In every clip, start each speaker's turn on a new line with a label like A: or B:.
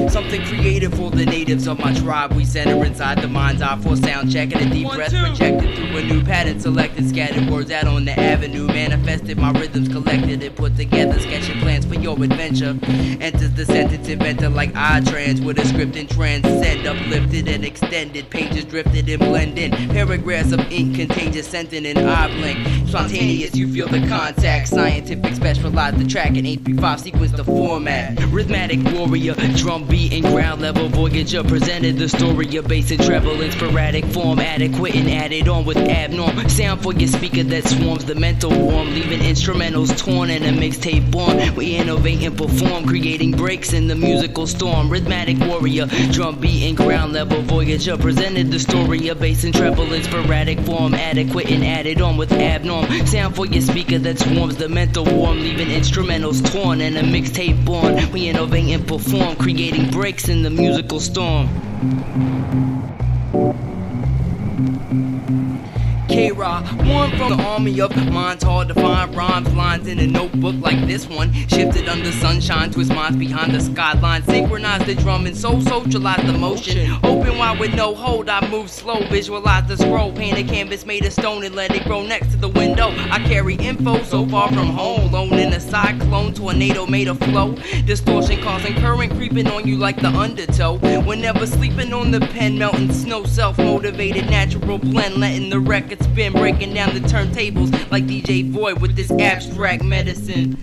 A: Something creative for the natives of my tribe. We center inside the mind's eye for sound check and a deep breath projected through a new pattern. Selected scattered words out on the avenue. Manifested my rhythms collected and put together. Sketching plans for your adventure. Enters the sentence inventor like I-trans with a script and transcend. Uplifted and extended. Pages drifted and blended. Paragraphs of ink contagious scenting and eye blink. Spontaneous, you feel the contact. Scientific specialized the track in 835 sequence the format. Rhythmatic warrior, drum beat and ground level voyager presented the story of bass and treble in sporadic form, adequate and added on with abnorm sound for your speaker that swarms the mental warm, leaving instrumentals torn and a mixtape born. We innovate and perform, creating breaks in the musical storm. Rhythmatic warrior, drum beat and ground level voyager presented the story of bass and treble in sporadic form, adequate and added on with abnorm sound for your speaker that swarms the mental warm, leaving instrumentals torn and a mixtape born. We innovate and perform, creating breaks in the musical storm. Kaera One from the army of minds, hard to find rhymes, lines in a notebook like this one. Shifted under sunshine, twist minds behind the skyline. Synchronize the drum and soul, socialize the motion. Open wide with no hold, I move slow. Visualize the scroll, paint a canvas made of stone and let it grow next to the window. I carry info so far from home, alone in a cyclone, tornado made of flow. Distortion causing current creeping on you like the undertow. Whenever sleeping on the pen, melting snow, self-motivated natural blend, letting the record spin, breaking down the turntables like DJ Void with this abstract medicine.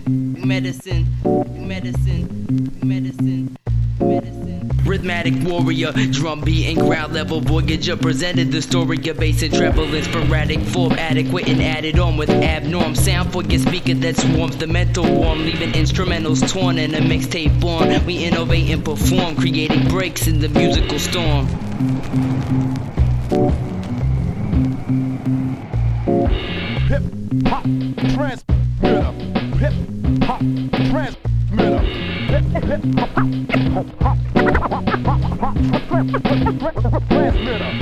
A: Rhythmatic warrior, drum beat and ground level voyager presented the story of bass and treble in sporadic form, adequate and added on with abnorm sound for your speaker that swarms the mental warm, leaving instrumentals torn and a mixtape born. We innovate and perform, creating breaks in the musical storm.
B: Hip hop transmitter. Hip hop transmitter. Hip hop transmitter.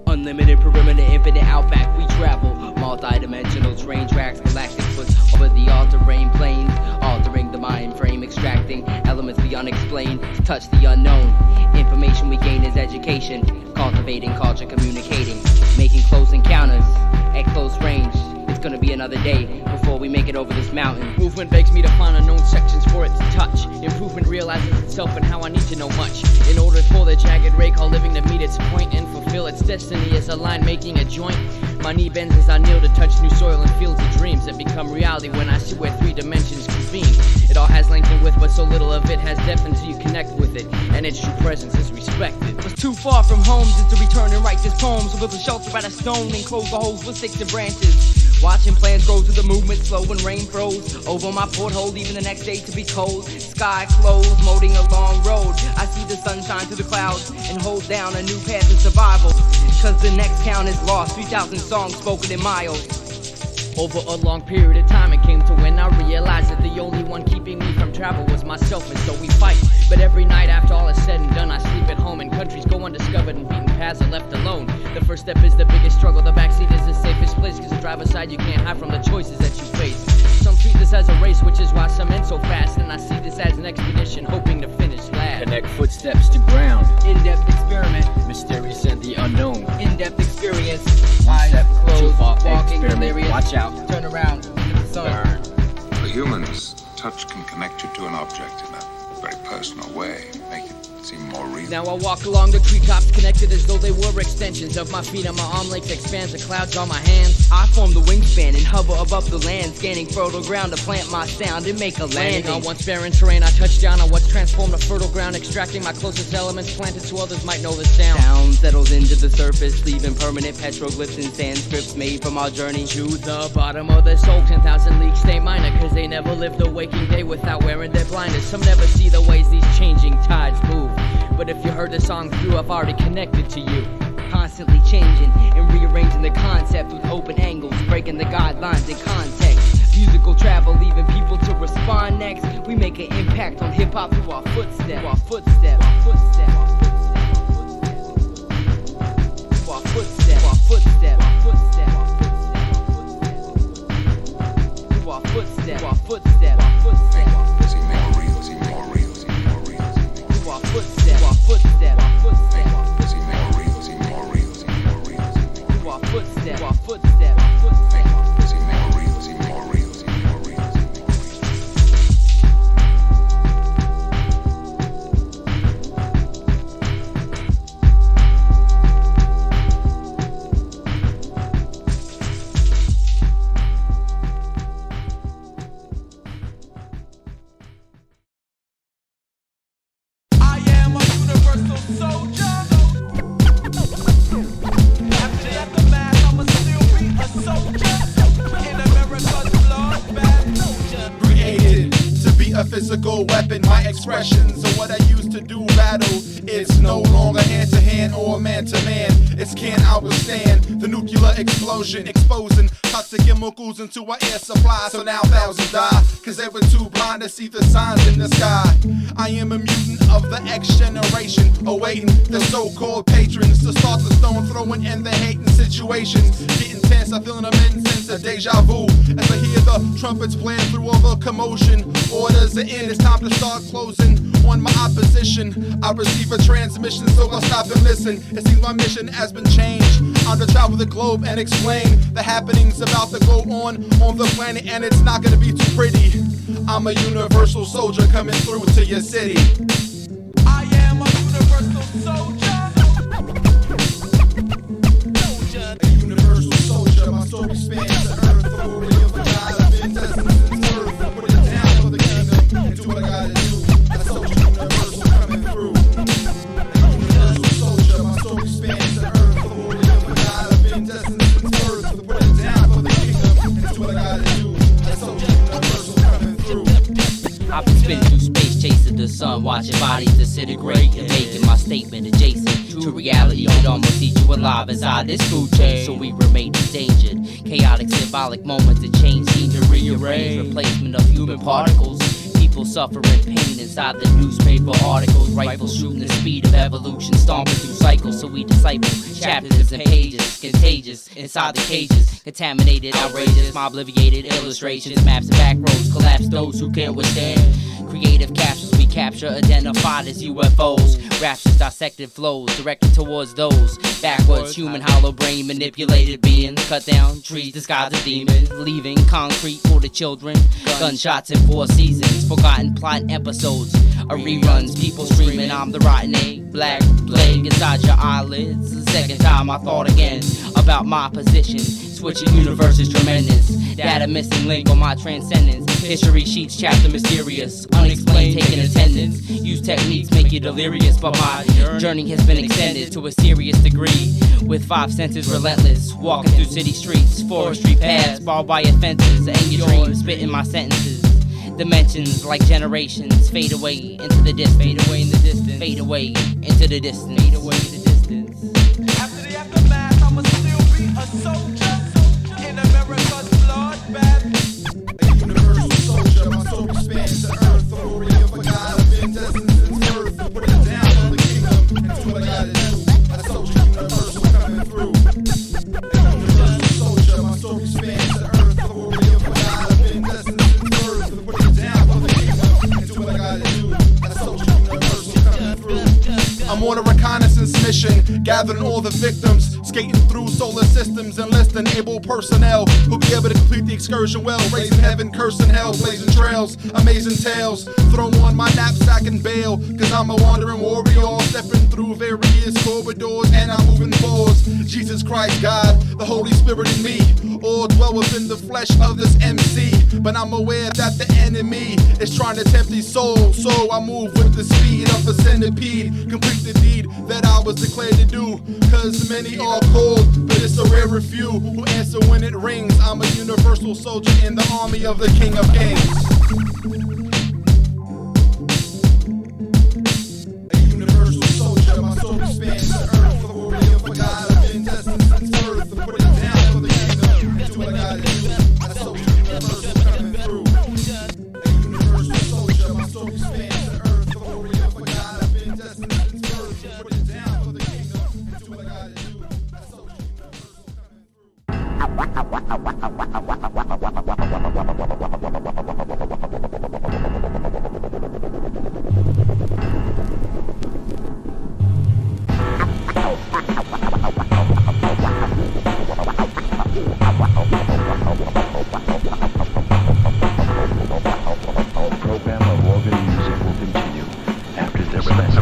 A: Unlimited perimeter, infinite outback, we travel. Multi-dimensional train tracks, galactic puts over the all-terrain plains, altering the mind frame, extracting elements the unexplained to touch the unknown. Information we gain is education, cultivating culture, communicating, making close encounters at close range. It's gonna be another day before we make it over this mountain.
C: Movement begs me to find unknown sections for it to touch. Improvement realizes itself and how I need to know much in order for the jagged ray called living to meet its point and fulfill its destiny as a line making a joint. My knee bends as I kneel to touch new soil and fields of dreams that become reality when I see where 3 dimensions convene. It all has length and width, but so little of it has depth until you connect with it, and its true presence is respected.
A: Was too far from home just to return and write this poem, so build a shelter out of stone and close the holes with sticks and branches. Watching plants grow to the movement slow when rain froze over my porthole, even the next day to be cold. Sky closed, molding a long road. I see the sunshine through the clouds and hold down a new path to survival. Cause the next count is lost, 3,000 songs spoken in miles.
C: Over a long period of time it came to when I realized that the only one keeping me from travel was myself, and so we fight. But every night after all is said and done, I sleep at home and countries go undiscovered and beaten paths are left alone. The first step is the biggest struggle, the backseat is the safest place, cause the driver's side you can't hide from the choices that you face. Some treat this as a race, which is why some end so fast, and I see this as an expedition hoping to finish last.
D: Connect footsteps to ground,
A: In-depth experiment,
D: mysterious and the unknown.
A: in-depth experience.
D: One
A: Eyes
D: step
A: closed,
D: too far,
A: walking
D: experiment.
A: delirious.
D: Watch out.
A: Turn around, look at the sun.
D: Burn.
E: For humans, touch can connect you to an object in a very personal way, make it seem more real.
C: Now I walk along the treetops, connected as though they were extensions of my feet. On my arm length expands the clouds on my hands.
A: I form the wingspan and hover above the land, scanning fertile ground to plant my sound and make a landing.
C: On once barren terrain, I touch down on what's transformed to fertile ground, extracting my closest elements, planted so others might know the sound.
A: Sound settles into the surface, leaving permanent petroglyphs and sand scripts made from our journey
C: To the bottom of the soul, 10,000 leagues stay minor, cause they never live the waking day without wearing their blinders. Some never see the ways these changing tides move, but if you heard the song through, I've already connected to you.
A: Constantly changing and rearranging the concept with open angles, breaking the guidelines and context. Musical travel, leaving people to respond next. We make an impact on hip-hop through our footsteps. Our footsteps. Our footsteps. Our footsteps. Our footsteps. Our footsteps. Our footsteps. Our footsteps. Our footsteps.
E: Seem more real, seem more real, seem more real, seem more real.
A: Our footsteps. Our footsteps. Our footsteps.
E: Seem more real, seem more real, seem more real, seem more real.
A: Our footsteps. Our footsteps. Our footsteps.
E: Seem more real, seem more real, seem more real, seem more real.
B: I am a universal soldier. After the aftermath, I'ma still be a soldier. In America's blood-bath soldier.
F: Created to be a physical weapon. My expressions are what I use to do battle. It's no longer hand-to-hand or man-to-man. It's can I withstand the nuclear explosion, exposing toxic chemicals into our air supply. So now thousands die, cause they were too blind to see the signs in the sky. I am a mutant of the X generation, awaiting the so-called patrons to start the stone throwing in the hating situations. Getting tense, I feel an immense sense of deja vu as I hear the trumpets playing through all the commotion. Orders are in, it's time to start closing on my opposition. I receive a transmission, so I'll stop and listen. It seems my mission has been changed. I'm to travel the globe and explain the happenings about to go on the planet, and it's not gonna be too pretty. I'm a universal soldier coming through to your city.
B: I am a universal soldier. Soldier.
F: A universal soldier, my story spans the earth. The warrior of God, I've been destined since birth. I put it down for the kingdom and do what I gotta do. A soldier universal coming through. A universal soldier, my story spans the earth. The warrior of God, I've been destined since birth. I put it down for the kingdom and do what I gotta do. A soldier universal coming through.
A: I've been spinning through space, chasing the sun, watching bodies disintegrate and making my statement adjacent to reality. Could almost eat you alive inside this food chain, so we remain endangered. Chaotic, symbolic moments that change seem to rearrange, replacement of human particles. People suffering pain inside the newspaper articles. Rifles shooting the speed of evolution, stomping through cycles. So we disciple chapters and pages, contagious inside the cages. Contaminated, outrageous, mob-obliviated illustrations. Maps and back roads collapse those who can't withstand. Creative captures we capture, identified as UFOs. Raptures, dissected flows, directed towards those backwards. Human hollow brain manipulated beings. Cut down trees disguised as demons, leaving concrete for the children. Gunshots in 4 seasons, forgotten plot episodes of reruns. People screaming, I'm the rotten egg. Black plague inside your eyelids. The second time I thought again about my position. Switching universes tremendous. Data missing link on my transcendence. History sheets chapter mysterious. Unexplained taking attendance. Use techniques make you delirious, but my journey has been extended to a serious degree. With 5 senses relentless. Walking through city streets, forestry paths, barbed wire fences, and your dreams, spitting my sentences. Dimensions like generations fade away into the distance. Fade away in the distance. Fade away into the distance. Fade away in the distance.
B: After the aftermath, I'ma still be a soldier. In America's bloodbath.
F: A universal soldier, my soul spans the earth. The warrior of God, I've been destined since birth. Put it down for the kingdom and do what I gotta do. A soldier universal coming through. A universal soldier, my soul spans the earth. The warrior of God, I've been destined since birth. Put it down for the kingdom and do what I gotta do. A soldier universal coming through. I'm on a reconnaissance mission, gathering all the victims. Skating through solar systems, enlisting able personnel who'll be able to complete the excursion well. Raising heaven, cursing hell, blazing trails, amazing tales. Throw on my knapsack and bail, cause I'm a wandering warrior, stepping through various corridors and I'm moving forwards. Jesus Christ, God, the Holy Spirit in me, all dwell within the flesh of this MC. But I'm aware that the enemy is trying to tempt these souls, so I move with the speed of a centipede. Complete the deed that I was declared to do, cause many are called, but it's a rare few who answer when it rings. I'm a universal soldier in the army of the King of Kings. A universal soldier, my soul expands the earth for the warrior for God. I've been destined since birth to put it down for the kingdom. Do what I gotta do. I soldier universal coming through. A universal soldier, my soul expands the earth for the warrior for God. I've been destined since birth to put it down for the kingdom. Do what I gotta do. I soldier universal
G: program of organ music will continue after this message.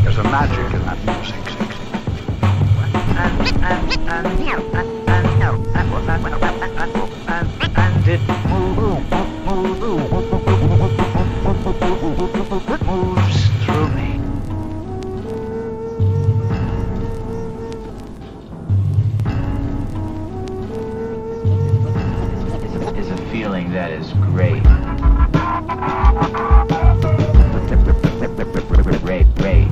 G: There's a magic in that music. And it moves through me. It's a feeling that is great. Great.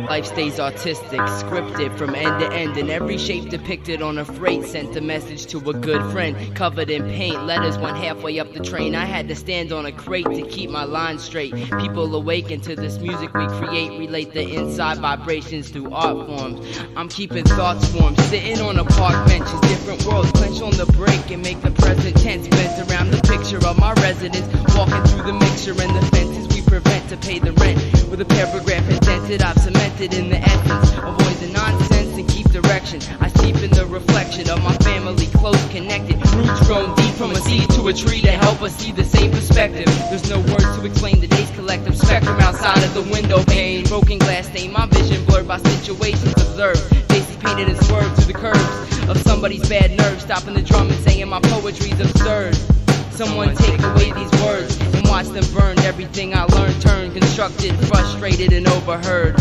A: Life stays artistic, scripted from end to end, in every shape depicted on a freight. Sent a message to a good friend, covered in paint. Letters went halfway up the train. I had to stand on a crate to keep my lines straight. People awaken to this music we create, relate the inside vibrations through art forms. I'm keeping thoughts formed, sitting on a park bench. It's different worlds, clench on the break and make the present tense. Bent around the picture of my residence, walking through the mixture and the fences we prevent to pay the rent. With a paragraph indented, I've cemented in the essence. Avoid the nonsense and keep direction. I steep in the reflection of my family, close connected. Roots grown deep from a seed to a tree to help us see the same perspective. There's no words to explain the day's collective spectrum outside of the window pane. Broken glass stain, my vision blurred by situations observed. Faces painted and swerved to the curves of somebody's bad nerves. Stopping the drum and saying my poetry's absurd. Someone take away these words and watched them burn. Everything I learned turned constructed, frustrated, and overheard.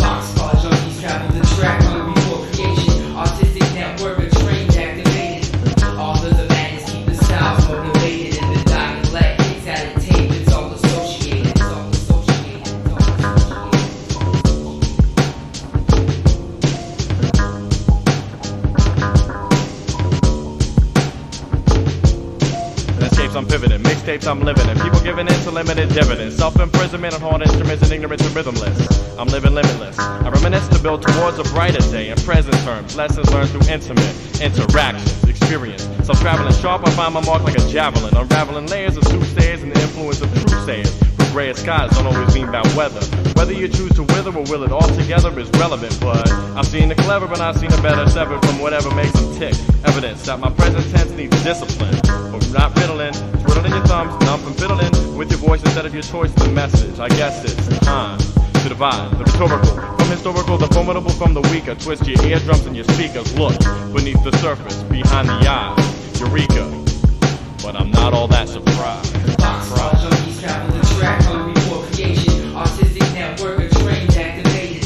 A: Boxcar junkies travel the track long before creation. Artistic network of trains activated. Authors of madness keep the styles motivated. In the dialect, it's at a tape, it's all associated. It's all associated. It's all
H: Escapes I'm pivoting, mixtapes I'm living in, people giving in to limited dividends, self-imprisonment on hard instruments and ignorance and rhythmless. I'm living limitless. I reminisce to build towards a brighter day in present terms, lessons learned through intimate interactions, experience. Self-traveling sharp, I find my mark like a javelin, unraveling layers of soothsayers and the influence of truthsayers. Grayer skies don't always mean bad weather. Whether you choose to wither or will it all together is relevant, but I've seen the clever but I've seen the better, severed from whatever makes them tick. Evidence that my present tense needs discipline. But you're not fiddling, twiddling your thumbs, numb from fiddling with your voice instead of your choice of the message. I guess it's time to divide the rhetorical from historical, the formidable from the weaker. Twist your eardrums and your speakers. Look beneath the surface, behind the eyes. Eureka. But I'm not all that surprised.
A: Boxcar junkies travel the track long before creation. Artistic network of trains activated.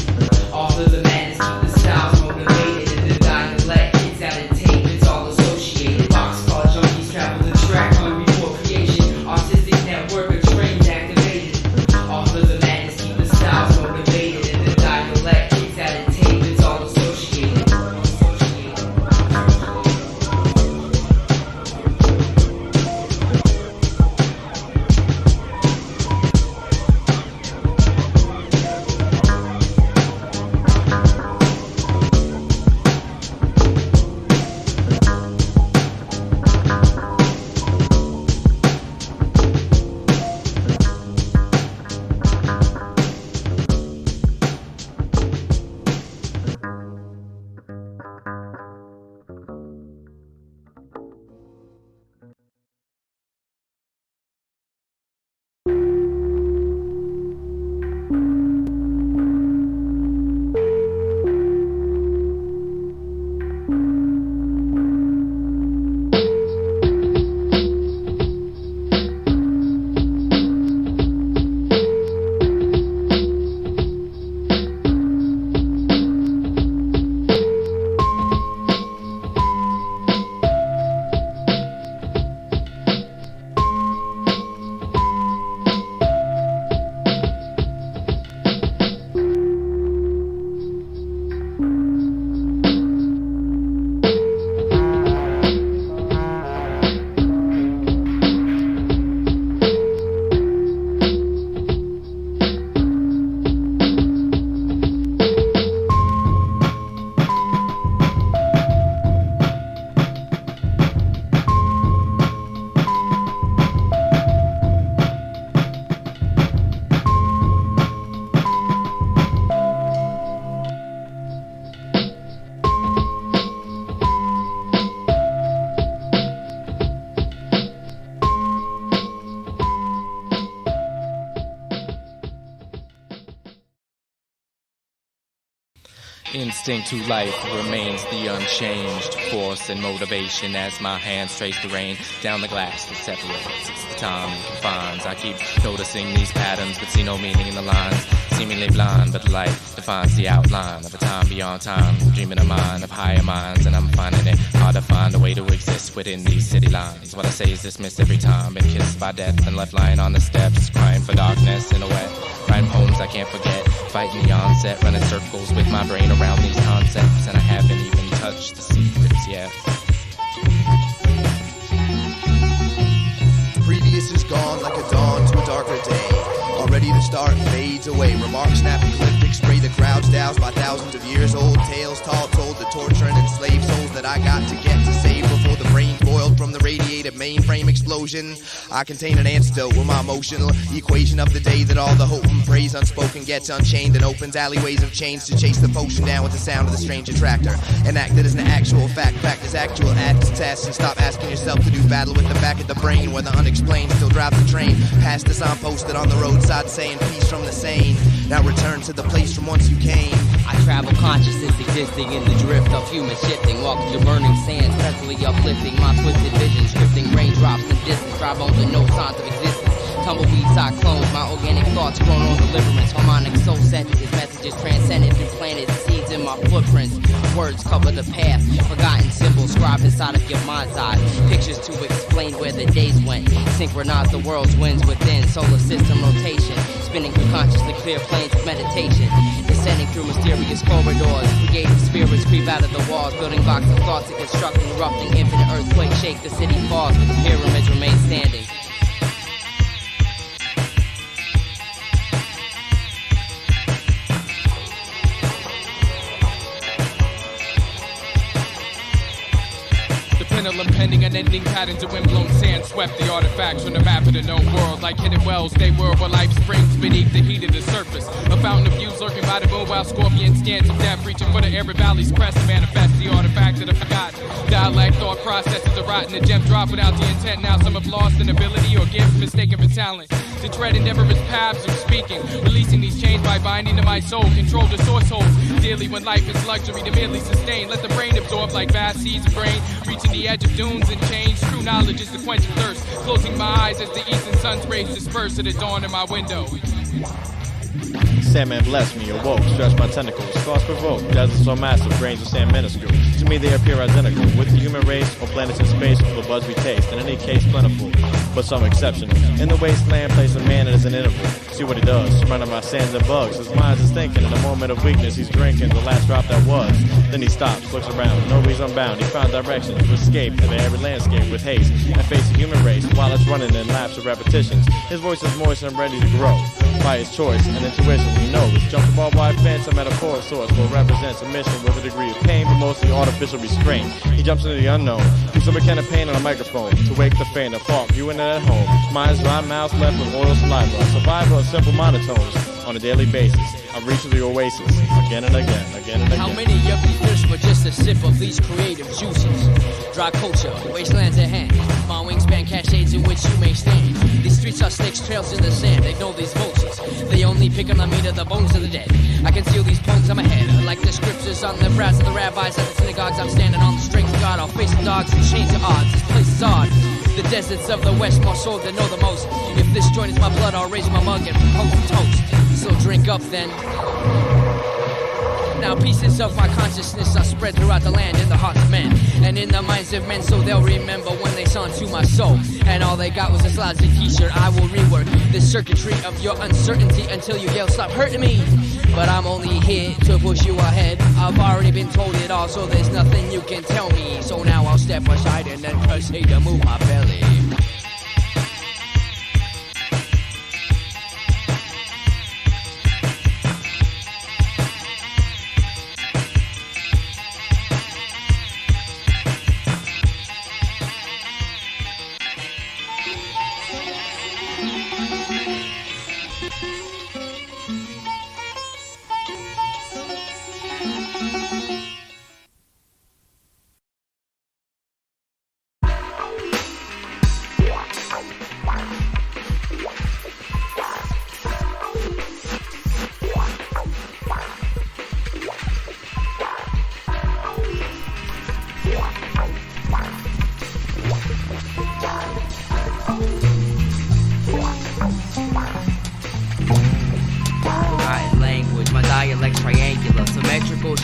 A: Authors of madness keep the styles motivated. In the dialect, it's at a tape, it's all associated. Boxcar junkies travel the track long before creation. Artistic network of trains activated. Authors of madness keep the styles motivated. In the dialect, it's at a tape, it's all associated.
I: Instinct to life remains the unchanged force and motivation as my hands trace the rain down the glass that separates. It's the time that confines. I keep noticing these patterns but see no meaning in the lines. Seemingly blind, but life defines the outline of a time beyond time. Dreaming a mind of higher minds, and I'm finding it hard to find a way to exist within these city lines. What I say is dismissed every time. Been kissed by death and left lying on the steps, crying for darkness in a wet. Writing poems I can't forget, fighting the onset, running circles with my brain around these concepts, and I haven't even touched the secrets yet.
J: Previous is gone like a dawn to a darker day. All ready to start fades away. Remarks snap ecliptic, spray the crowds doused by thousands of years old tales tall told, the torture and enslaved souls that I got to get to save before the brain boiled from the radiated mainframe explosion. I contain an antidote with my emotional equation of the day that all the hope and praise unspoken gets unchained and opens alleyways of chains to chase the potion down with the sound of the strange attractor. An act that is an actual fact, practice actual acts, tests, and stop asking yourself to do battle with the back of the brain where the unexplained still drives the train. Past the sign posted on the roadside saying peace from the sane. Now return to the place from whence you came.
A: I travel consciousness existing in the drift of human shifting. Walk through burning sands, presently uplifting my twisted vision.
C: dry bones and no signs of existence. Tumbleweed sock clones, my organic thoughts grown on deliverance. Harmonic soul sentences, messages transcended through planets, seeds in my footprints. Words cover the path, forgotten symbols scribed inside of your mind's eye. Pictures to explain where the days went. Synchronize the world's winds within. Solar system rotation, spinning through consciously clear planes of meditation. Descending through mysterious corridors. Creative spirits creep out of the walls. Building blocks of thoughts and constructing, erupting infinite earthquake. Shake the city falls, but the pyramids remain standing.
K: Pending unending patterns of wind-blown sand swept the artifacts from the map of the known world. Like hidden wells, they were where life springs beneath the heat of the surface. A fountain of views lurking by the moon while scorpions scans of death, reaching for the arid valley's crest to manifest the artifacts of the forgotten. Dialect, thought processes are rotten, the gem drop without the intent. Now some have lost an ability or gift mistaken for talent. To tread endeavorous paths of speaking, releasing these chains by binding to my soul. Control the source holes daily when life is luxury to merely sustain. Let the brain absorb like vast seas of grain, reaching the edge of dunes and change. True knowledge is the quench of thirst. Closing my eyes as the eastern sun's rays disperse at the dawn in my window.
H: Sandman bless me, awoke, stretch my tentacles, thoughts provoke, deserts so massive, grains of sand minuscule. To me they appear identical, with the human race or planets in space, full of buds we taste, in any case plentiful, but some exceptional. In the wasteland, place a man as an interval, see what he does, surrounded by sands and bugs, his mind is thinking, in a moment of weakness he's drinking the last drop that was. Then he stops, looks around, no reason bound, he found direction to escape the every landscape with haste, and face the human race while it's running in laps of repetitions. His voice is moist and ready to grow, by his choice and intuition. He knows, jump the barbed wire fence, a metaphoric source will represent submission with a degree of pain, but mostly artificial restraint. He jumps into the unknown, through some kind of pain on a microphone, to wake the faint of thought, viewing it at home. Mind's dry, mouth left with oil saliva, survival of simple monotones. On a daily basis, I reach to the oasis, again and again, again and again.
C: How many of you thirst for just a sip of these creative juices? Dry culture, wastelands at hand, my wingspan cascades in which you may stand. These streets are snakes, trails in the sand, they know these vultures. They only pick on the meat of the bones of the dead. I conceal these poems on my head, like the scriptures on the brows of the rabbis at the synagogues. I'm standing on the strength of God, I'll face the dogs and change the odds. This place is odd. The deserts of the west, more soul than know the most. If this joint is my blood, I'll raise my mug and propose a toast. So drink up then. Now pieces of my consciousness are spread throughout the land in the hearts of men and in the minds of men, so they'll remember when they saw into my soul and all they got was a lousy t-shirt. I will rework the circuitry of your uncertainty until you yell stop hurting me. But I'm only here to push you ahead. I've already been told it all, so there's nothing you can tell me. So now I'll step aside and then proceed to move my belly.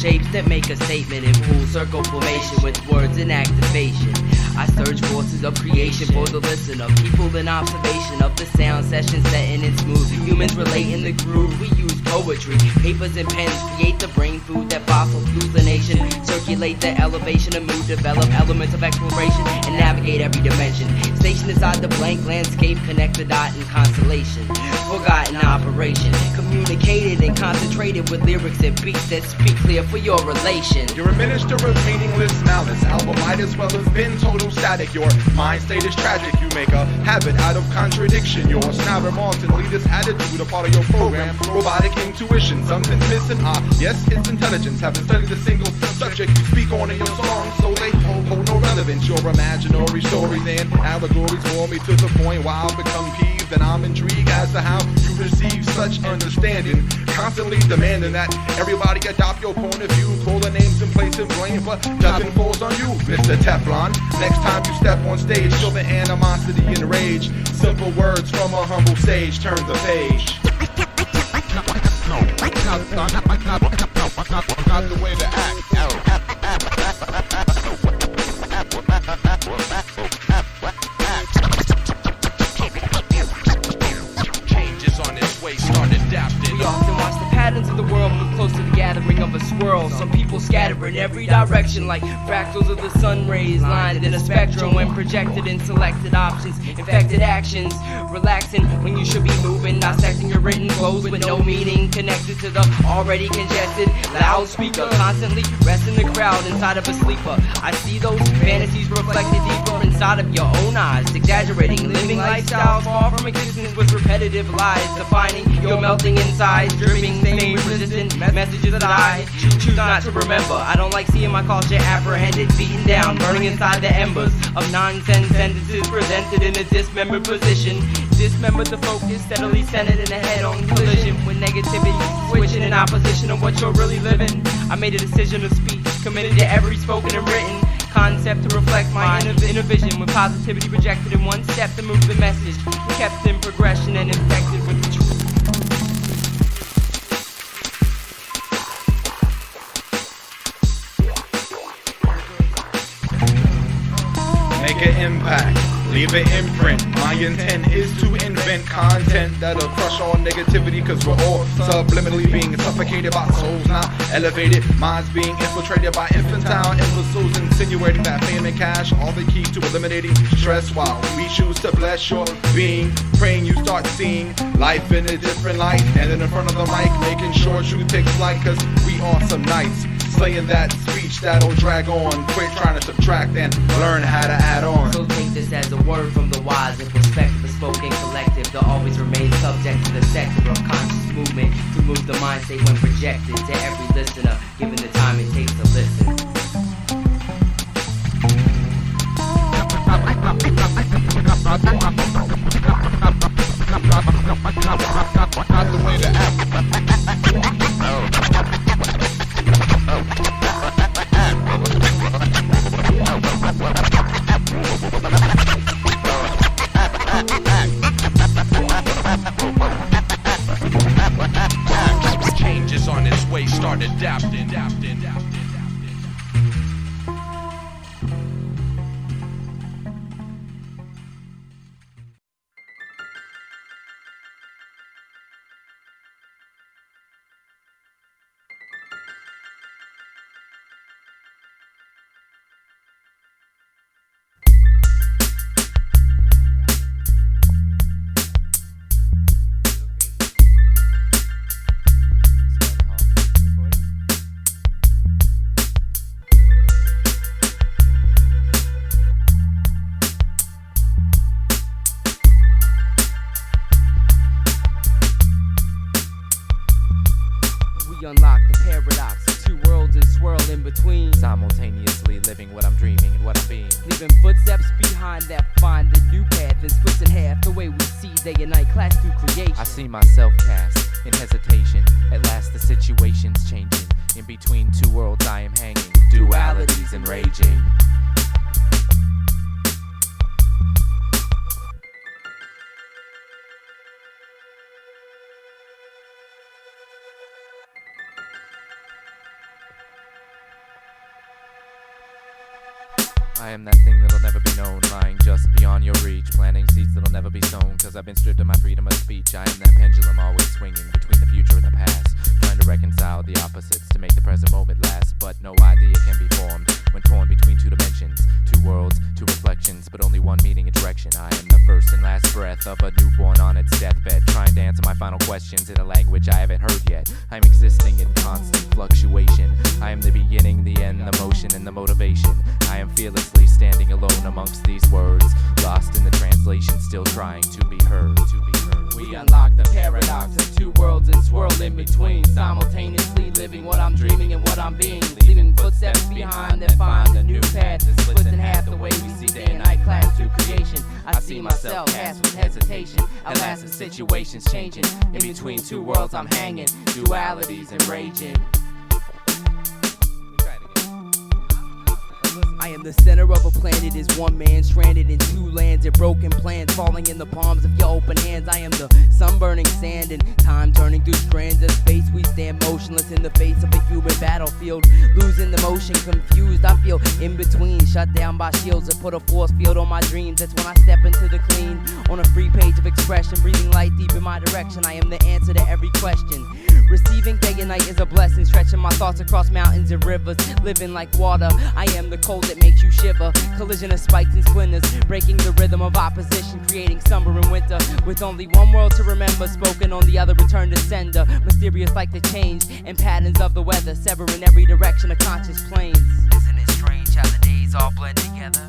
A: Shapes that make a statement in full circle formation with words in activation. I surge forces of creation for the listener, people in observation of the sound session setting in smooth. Humans relate in the groove, we use poetry, papers and pens, create the brain food that fossils lose the nation. Circulate the elevation of mood, develop elements of exploration, and navigate every dimension. Station inside the blank landscape, connect the dot and constellation. Forgotten operation, communicated and concentrated with lyrics and beats that speak clear for your relation.
F: You're a minister of meaningless malice. Album might as well have been total static. Your mind state is tragic. You make a habit out of contradiction. Your snobber Martin leader's attitude, a part of your program. Robotic intuition, something's missing. Yes, it's intelligence. Haven't studied a single subject you speak on in your song, so they hold no relevance. Your imaginary stories and allegories bore me to the point where I'll become peeved then I'm intrigued as to how you receive such understanding. Constantly demanding that everybody adopt your point of view, call the names and placing blame, but nothing falls on you, Mr. Teflon. Next time you step on stage, feel the animosity and rage. Simple words from a humble sage, turn the page.
B: Not the way to act.
A: Changes on its way, start adapting. We often watch the patterns of the world move close to the gathering of a swirl. Some people scatter in every direction like fractals of the sun rays, lined in a spectrum when projected in selected options. Infected actions, relaxing when you should be moving, dissecting your written flows with no meaning, connected to the already congested loudspeaker, constantly resting the crowd inside of a sleeper. I see those fantasies reflected deeper inside of your own eyes, exaggerating, living lifestyles far from existence with repetitive lies, defining your melting insides, dripping, staying resistant messages that I choose not to remember. I don't like seeing my culture apprehended, beaten down, burning inside the embers of nonsense sentences presented in a dismembered position. Dismembered the focus, steadily centered in a head-on collision with negativity, switching in opposition of what you're really living. I made a decision of speech, committed to every spoken and written concept to reflect my inner vision, with positivity projected in one step to move the message, kept in progression and infected with the truth.
F: Make an impact, leave an imprint. My intent is to invent content that'll crush all negativity, cause we're all subliminally being suffocated by souls not elevated, minds being infiltrated by infantile imbeciles, insinuating that fame and cash are the key to eliminating stress, while we choose to bless your being, praying you start seeing life in a different light, and then in front of the mic making sure truth takes flight, cause we are some knights slaying that speech that'll drag on. Quit trying to subtract and learn how to add on.
A: So take this as a word from the wise and respect the spoken collective that always remains subject to the sector of conscious movement to move the mind state when projected to every listener, given the time it takes to listen.
B: Not the way to act. Change is on its way, start adapting.
A: Unlock the paradox of two worlds and swirl in between,
I: simultaneously living what I'm dreaming and what I'm being,
A: leaving footsteps behind that find the new path and splits in half the way we see day and night clash through creation.
I: I see myself cast in hesitation, at last the situation's changing, in between two worlds I am hanging, dualities and raging. I am that thing that'll never be known, lying just beyond your reach, planting seeds that'll never be sown, cause I've been stripped of my freedom of speech. I am that pendulum always swinging between the future and the past, trying to reconcile the opposites to make the present moment last. But no idea can be formed when torn between two dimensions, two worlds, two reflections, but only one meaning and direction. I am the first and last breath of a newborn on its deathbed, trying to answer my final questions in a language I haven't heard yet. I'm existing in constant fluctuation. I am the beginning, the end, the motion, and the motivation. I am fearlessly standing alone amongst these words, lost in the translation, still trying to be heard.
A: We unlock the paradox of two worlds and swirl in between, simultaneously living what I'm dreaming and what I'm being, leaving footsteps behind that find a new path that splits in half the way we see day and night clash through creation. I
I: see myself cast with hesitation. At last the situation's changing. In between two worlds I'm hanging. Dualities and raging.
A: I am the center of a planet, is one man stranded in two lands and broken plans falling in the palms of your open hands. I am the sun burning sand and time turning through strands of space. We stand motionless in the face of a human battlefield, losing the motion, confused. I feel in between, shut down by shields that put a force field on my dreams. That's when I step into the clean, on a free page of expression, breathing light deep in my direction. I am the answer to every question. Receiving day and night is a blessing, stretching my thoughts across mountains and rivers, living like water. I am the cold that makes you shiver, collision of spikes and splinters, breaking the rhythm of opposition, creating summer and winter. With only one world to remember, spoken on the other, return to sender. Mysterious like the change and patterns of the weather, severing every direction of conscious planes. Isn't it strange how the days all blend together?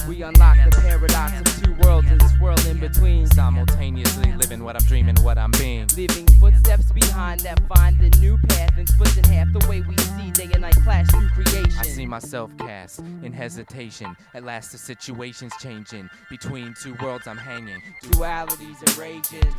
A: We unlock the paradox of two worlds and this world in between.
I: Simultaneously living what I'm dreaming, what I'm being.
A: Leaving footsteps behind that find a new path and splits in half the way we see day and night clash through creation.
I: I see myself cast in hesitation. At last the situation's changing. Between two worlds I'm hanging.
A: Dualities and raging.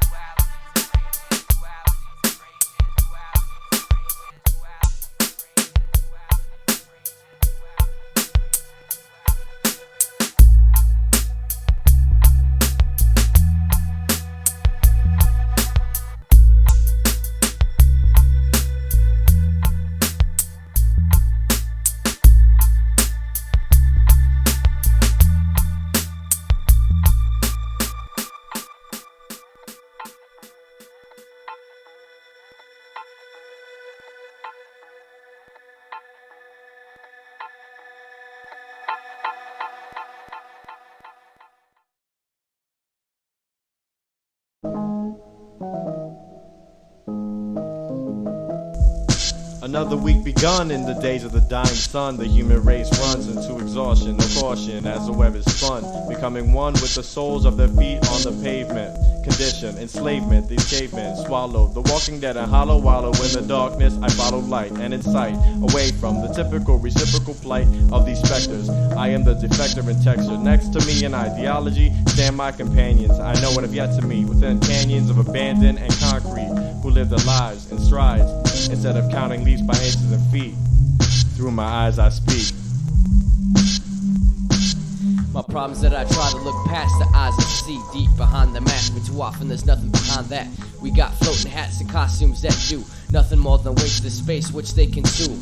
H: Another week begun in the days of the dying sun. The human race runs into exhaustion, no caution as the web is spun, becoming one with the soles of their feet on the pavement. Condition, enslavement, these cavemen swallowed the walking dead and hollow wallow in the darkness. I followed light and insight away from the typical reciprocal plight of these specters. I am the defector in texture. Next to me in ideology stand my companions. I know what I've yet to meet within canyons of abandon and concrete, who live their lives in strides instead of counting leaps by inches and feet. Through my eyes I speak.
C: My problem's that I try to look past the eyes and see deep behind the mask, but too often there's nothing behind that. We got floating hats and costumes that do nothing more than waste the space which they consume.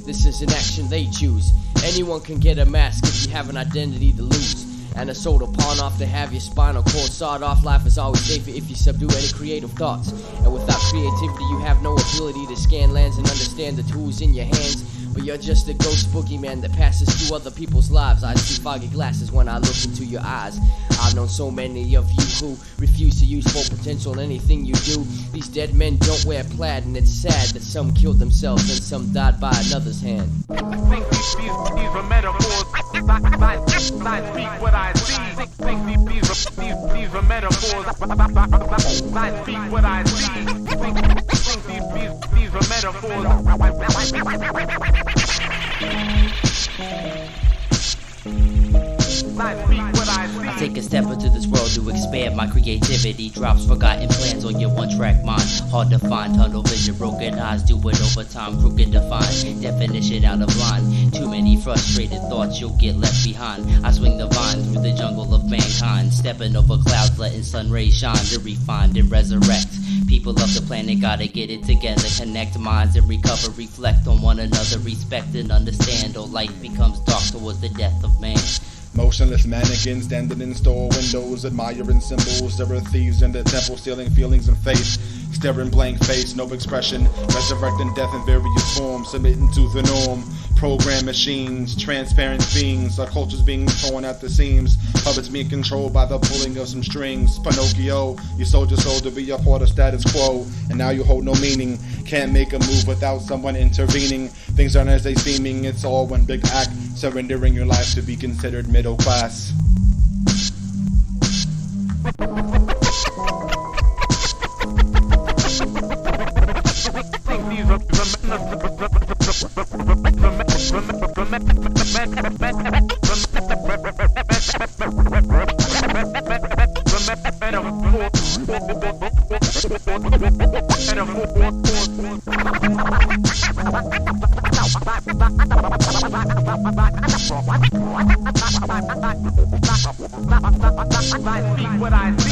C: This is an action they choose. Anyone can get a mask if you have an identity to lose, and a soul to pawn off to have your spinal cord sawed off. Life is always safer if you subdue any creative thoughts, and without creativity you have no ability to scan lands and understand the tools in your hands. But you're just a ghost boogeyman that passes through other people's lives. I see foggy glasses when I look into your eyes. I've known so many of you who refuse to use full potential in anything you do. These dead men don't wear plaid, and it's sad that some killed themselves and some died by another's hand.
B: These are metaphors. I speak what I see. These are metaphors. I speak what I see. These are metaphors.
A: I take a step into this world to expand my creativity. Drops forgotten plans on your one-track mind. Hard to find, tunnel vision, broken eyes. Do it over time, crooked define. Definition out of line. Too many frustrated thoughts, you'll get left behind. I swing the vine through the jungle of mankind, stepping over clouds, letting sun rays shine to refine and resurrect. People of the planet gotta get it together, connect minds and recover, reflect on one another, respect and understand, or life becomes dark towards the death of man.
F: Motionless mannequins standing in store windows, admiring symbols. There are thieves in the temple, stealing feelings and faith. Staring blank face, no expression. Resurrecting death in various forms, submitting to the norm. Program machines, transparent beings. Our culture's being torn at the seams. Puppets being controlled by the pulling of some strings. Pinocchio, you sold your soul to be a part of status quo, and now you hold no meaning. Can't make a move without someone intervening. Things aren't as they seeming, it's all one big act. Surrendering your life to be considered middle class.
B: I speak what I